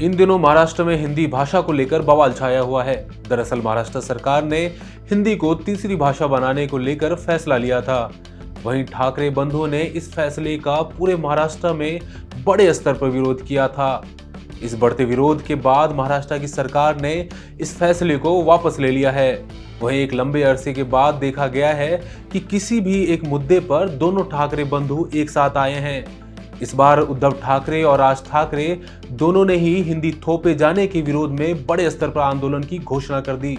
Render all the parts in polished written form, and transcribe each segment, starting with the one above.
इन दिनों महाराष्ट्र में हिंदी भाषा को लेकर बवाल छाया हुआ है। दरअसल महाराष्ट्र सरकार ने हिंदी को तीसरी भाषा बनाने को लेकर फैसला लिया था। वहीं ठाकरे बंधुओं ने इस फैसले का पूरे महाराष्ट्र में बड़े स्तर पर विरोध किया था। इस बढ़ते विरोध के बाद महाराष्ट्र की सरकार ने इस फैसले को वापस ले लिया है। वहीं एक लंबे अरसे के बाद देखा गया है कि किसी भी एक मुद्दे पर दोनों ठाकरे बंधु एक साथ आए हैं। इस बार उद्धव ठाकरे और राज ठाकरे दोनों ने ही हिंदी थोपे जाने के विरोध में बड़े स्तर पर आंदोलन की घोषणा कर दी।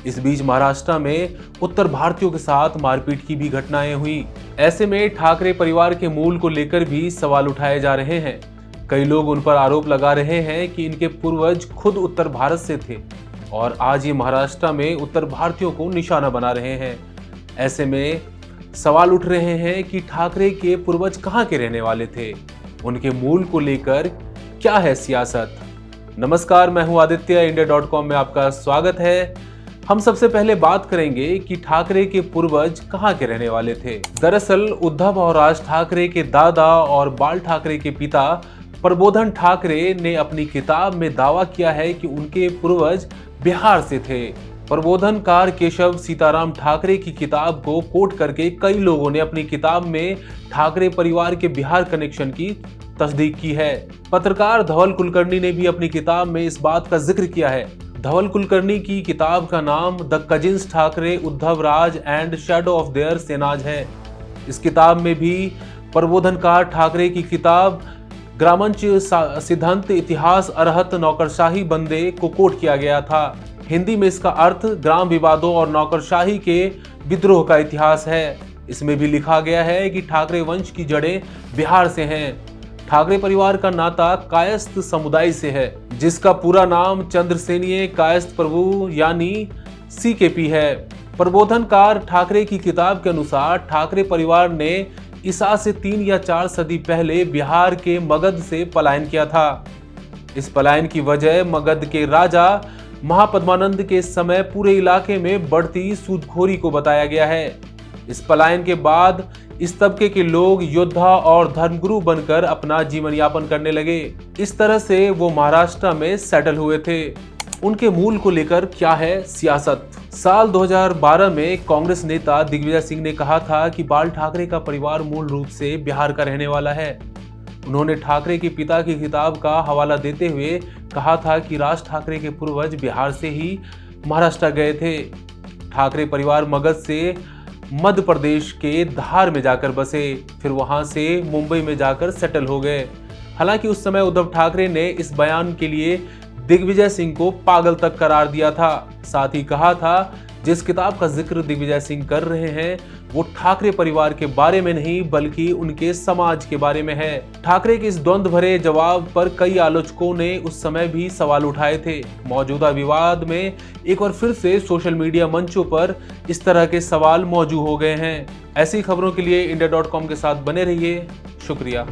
इस बीच महाराष्ट्र में उत्तर भारतीयों के साथ मारपीट की भी घटनाएं हुई। ऐसे में ठाकरे परिवार के मूल को लेकर भी सवाल उठाए जा रहे हैं। कई लोग उन पर आरोप लगा रहे हैं कि इनके पूर्वज खुद उत्तर भारत से थे और आज ये महाराष्ट्र में उत्तर भारतीयों को निशाना बना रहे हैं। ऐसे में सवाल उठ रहे हैं कि ठाकरे के पूर्वज कहाँ के रहने वाले थे, उनके मूल को लेकर क्या है सियासत। नमस्कार, मैं हूं आदित्य, इंडिया.com में आपका स्वागत है। हम सबसे पहले बात करेंगे कि ठाकरे के पूर्वज कहाँ के रहने वाले थे। दरअसल उद्धव और राज ठाकरे के दादा और बाल ठाकरे के पिता प्रबोधन ठाकरे ने अपनी किताब में दावा किया है कि उनके पूर्वज बिहार से थे। प्रबोधनकार केशव सीताराम ठाकरे की किताब को कोट करके कई लोगों ने अपनी किताब में ठाकरे परिवार के बिहार कनेक्शन की तस्दीक की है। पत्रकार धवल कुलकर्णी ने भी अपनी किताब में इस बात का जिक्र किया है। धवल कुलकर्णी की किताब का नाम the cousins Thackeray Uddhav Raj and shadow of their Senas है। इस किताब में भी प्रबोधनकार ठाकरे की किताब ग्रामंच सिद्धांत इतिहास अरहत नौकरशाही बंदे को कोट किया गया था। हिंदी में इसका अर्थ ग्राम विवादों और नौकरशाही के विद्रोह का इतिहास है। इसमें भी लिखा गया है कि ठाकरे वंश की जड़ें बिहार से हैं। ठाकरे परिवार का नाता कायस्थ समुदाय से है, जिसका पूरा नाम चंद्रसेनीय कायस्थ प्रभु यानी CKP है। प्रबोधनकार ठाकरे की किताब के अनुसार ठाकरे परिवार ने ईसा से 3 या 4 सदी पहले बिहार के मगध से पलायन किया था। इस पलायन की वजह मगध के राजा महापद्मानंद के समय पूरे इलाके में बढ़ती सूदखोरी को बताया गया है। इस पलायन के बाद इस तबके के लोग योद्धा और धर्मगुरु बनकर अपना जीवन यापन करने लगे। इस तरह से वो महाराष्ट्र में सेटल हुए थे। उनके मूल को लेकर क्या है सियासत। साल 2012 में कांग्रेस नेता दिग्विजय सिंह ने कहा था कि बाल ठाकरे का परिवार मूल रूप से बिहार का रहने वाला है। उन्होंने ठाकरे के पिता की किताब का हवाला देते हुए कहा था कि राज ठाकरे के पूर्वज बिहार से ही महाराष्ट्र गए थे। ठाकरे परिवार मगध से मध्य प्रदेश के धार में जाकर बसे, फिर वहां से मुंबई में जाकर सेटल हो गए। हालांकि उस समय उद्धव ठाकरे ने इस बयान के लिए दिग्विजय सिंह को पागल तक करार दिया था। साथ ही कहा था जिस किताब का जिक्र दिग्विजय सिंह कर रहे हैं वो ठाकरे परिवार के बारे में नहीं बल्कि उनके समाज के बारे में है। ठाकरे के इस द्वंद्व भरे जवाब पर कई आलोचकों ने उस समय भी सवाल उठाए थे। मौजूदा विवाद में एक बार फिर से सोशल मीडिया मंचों पर इस तरह के सवाल मौजूद हो गए हैं। ऐसी खबरों के लिए इंडिया.com के साथ बने रहिए। शुक्रिया।